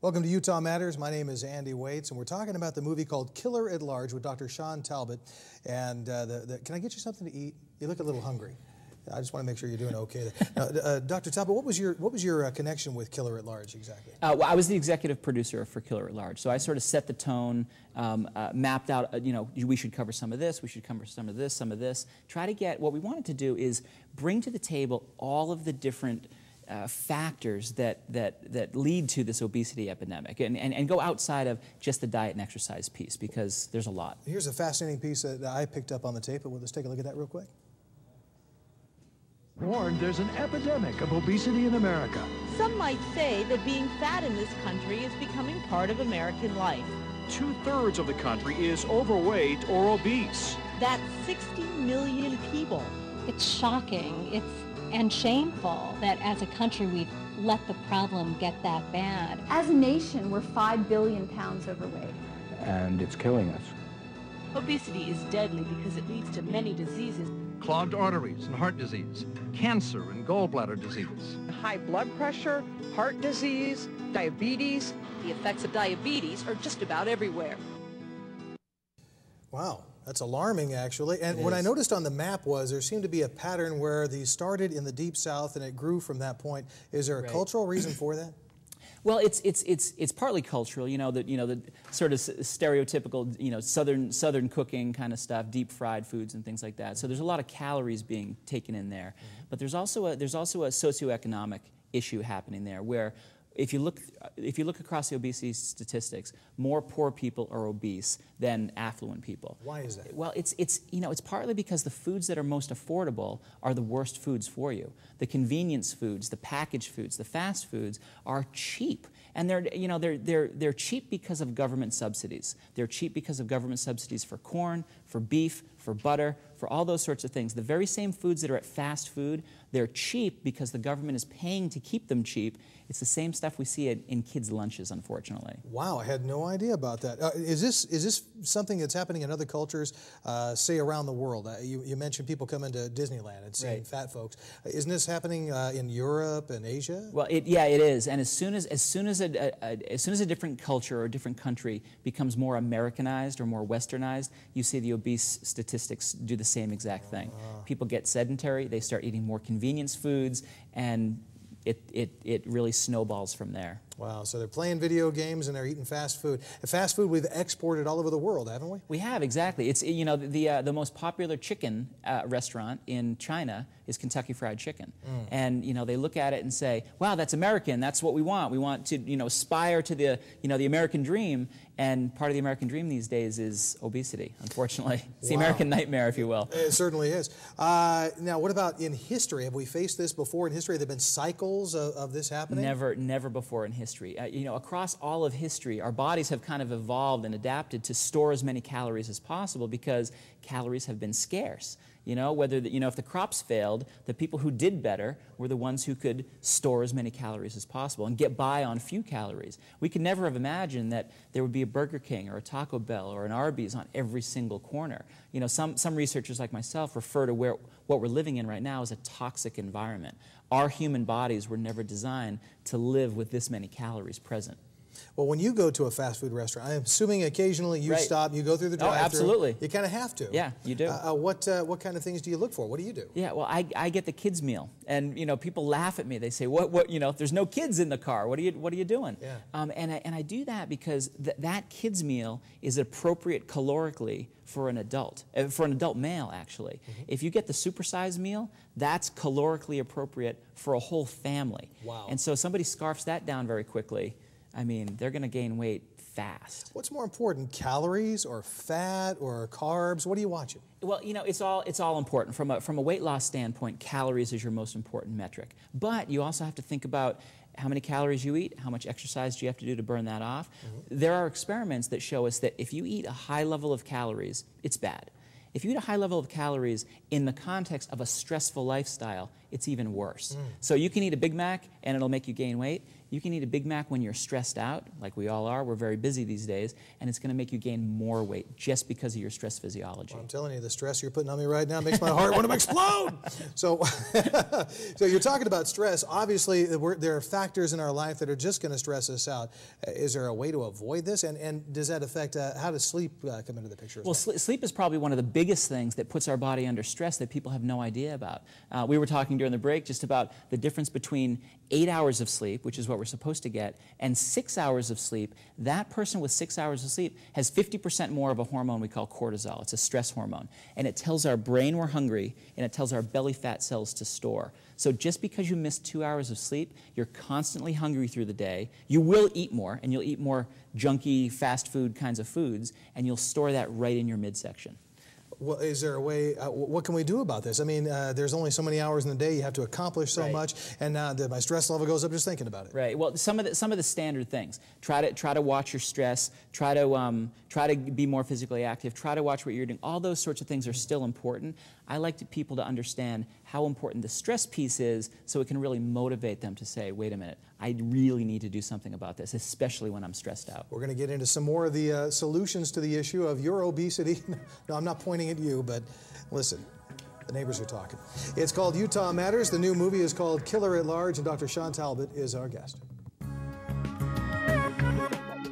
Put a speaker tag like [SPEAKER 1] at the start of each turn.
[SPEAKER 1] Welcome to Utah Matters. My name is Andy Waits, and we're talking about the movie called Killer at Large with Dr. Shawn Talbott. And can I get you something to eat? You look a little hungry. I just want to make sure you're doing okay. Dr. Talbott, what was your connection with Killer at Large exactly?
[SPEAKER 2] Well, I was the executive producer for Killer at Large, so I sort of set the tone, mapped out. We should cover some of this. We should cover some of this. Some of this. Try to get what we wanted to do is bring to the table all of the different factors that lead to this obesity epidemic, and go outside of just the diet and exercise piece, because there's a lot.
[SPEAKER 1] Here's a fascinating piece that I picked up on the tape, but let's take a look at that real quick.
[SPEAKER 3] Warned there's an epidemic of obesity in America.
[SPEAKER 4] Some might say that being fat in this country is becoming part of American life.
[SPEAKER 5] 2/3 of the country is overweight or obese.
[SPEAKER 4] That's 60 million people.
[SPEAKER 6] It's shocking and shameful that as a country we've let the problem get that bad.
[SPEAKER 7] As a nation, we're 5 billion pounds overweight.
[SPEAKER 8] And it's killing us.
[SPEAKER 4] Obesity is deadly because it leads to many diseases.
[SPEAKER 3] Clogged arteries and heart disease, cancer and gallbladder disease.
[SPEAKER 9] High blood pressure, heart disease, diabetes.
[SPEAKER 4] The effects of diabetes are just about everywhere.
[SPEAKER 1] Wow, that's alarming actually. And what I noticed on the map was there seemed to be a pattern where these started in the Deep South and it grew from that point. Is there a cultural reason for that?
[SPEAKER 2] Well, it's partly cultural, the sort of stereotypical, southern cooking kind of stuff, deep fried foods and things like that. So there's a lot of calories being taken in there, but there's also a socioeconomic issue happening there, where if you look across the obesity statistics, more poor people are obese than affluent people.
[SPEAKER 1] Why is that?
[SPEAKER 2] Well, it's partly because the foods that are most affordable are the worst foods for you. The convenience foods, the packaged foods, the fast foods are cheap. And they're cheap because of government subsidies. They're cheap because of government subsidies for corn, for beef, for butter, for all those sorts of things. The very same foods that are at fast food, they're cheap because the government is paying to keep them cheap. It's the same stuff we see in kids' lunches, unfortunately.
[SPEAKER 1] Wow, I had no idea about that. Is this something that's happening in other cultures, say around the world? You mentioned people come into Disneyland and seeing fat folks. Isn't this happening in Europe and Asia?
[SPEAKER 2] Well, yeah, it is. And as soon as a different culture or a different country becomes more Americanized or more Westernized, you see the obese statistics do the same exact thing. People get sedentary, they start eating more convenience foods, and it really snowballs from there.
[SPEAKER 1] Wow, so they're playing video games and they're eating fast food. Fast food we've exported all over the world, haven't we?
[SPEAKER 2] We have, exactly. It's, the most popular chicken restaurant in China is Kentucky Fried Chicken. And, they look at it and say, wow, that's American, that's what we want. We want to, aspire to the, the American dream. And part of the American dream these days is obesity, unfortunately. It's the American nightmare, if you will.
[SPEAKER 1] It certainly is. Now, what about in history? Have we faced this before in history? Have there been cycles of this happening?
[SPEAKER 2] Never before in history. Across all of history, our bodies have kind of evolved and adapted to store as many calories as possible because calories have been scarce. If the crops failed, the people who did better were the ones who could store as many calories as possible and get by on few calories. We could never have imagined that there would be a Burger King or a Taco Bell or an Arby's on every single corner. Some researchers like myself refer to what we're living in right now as a toxic environment. Our human bodies were never designed to live with this many calories present.
[SPEAKER 1] Well, when you go to a fast food restaurant, I'm assuming occasionally you stop, you go through the drive-thru.
[SPEAKER 2] Oh, absolutely.
[SPEAKER 1] You kind of have to.
[SPEAKER 2] Yeah, you do.
[SPEAKER 1] What kind of things do you look for? What do you do?
[SPEAKER 2] Yeah, well, I get the kids' meal, and people laugh at me. They say, "What? If there's no kids in the car, what are you doing?"
[SPEAKER 1] Yeah.
[SPEAKER 2] And I do that because that kids' meal is appropriate calorically for an adult male, actually. If you get the supersized meal, that's calorically appropriate for a whole family.
[SPEAKER 1] Wow.
[SPEAKER 2] And so somebody scarfs that down very quickly. I mean, they're going to gain weight fast.
[SPEAKER 1] What's more important, calories or fat or carbs? What are you watching?
[SPEAKER 2] Well, it's all important. From a weight loss standpoint, calories is your most important metric. But you also have to think about how many calories you eat, how much exercise do you have to do to burn that off. There are experiments that show us that if you eat a high level of calories, it's bad. If you eat a high level of calories in the context of a stressful lifestyle, it's even worse. So you can eat a Big Mac and it'll make you gain weight. You can eat a Big Mac when you're stressed out, like we all are. We're very busy these days, and it's going to make you gain more weight just because of your stress physiology.
[SPEAKER 1] Well, I'm telling you, the stress you're putting on me right now makes my heart want to explode. So, so you're talking about stress. Obviously, there are factors in our life that are just going to stress us out. Is there a way to avoid this? And does that affect, how does sleep come into the picture as well?
[SPEAKER 2] Sleep is probably one of the biggest things that puts our body under stress that people have no idea about. We were talking during the break just about the difference between 8 hours of sleep, which is what we're supposed to get, and 6 hours of sleep. That person with 6 hours of sleep has 50% more of a hormone we call cortisol. It's a stress hormone. And it tells our brain we're hungry, and it tells our belly fat cells to store. So just because you miss 2 hours of sleep, you're constantly hungry through the day. You will eat more, and you'll eat more junky, fast food kinds of foods, and you'll store that right in your midsection.
[SPEAKER 1] Well, is there a way, what can we do about this? I mean, there's only so many hours in the day, you have to accomplish so much, and now my stress level goes up just thinking about it.
[SPEAKER 2] Right. Well, some of the standard things. Try to watch your stress. Try to be more physically active. Try to watch what you're doing. All those sorts of things are still important. I like people to understand how important the stress piece is, so it can really motivate them to say, wait a minute, I really need to do something about this, especially when I'm stressed out.
[SPEAKER 1] We're going to get into some more of the solutions to the issue of your obesity. No, I'm not pointing at you, but listen, the neighbors are talking. It's called Utah Matters. The new movie is called Killer at Large, and Dr. Shawn Talbott is our guest.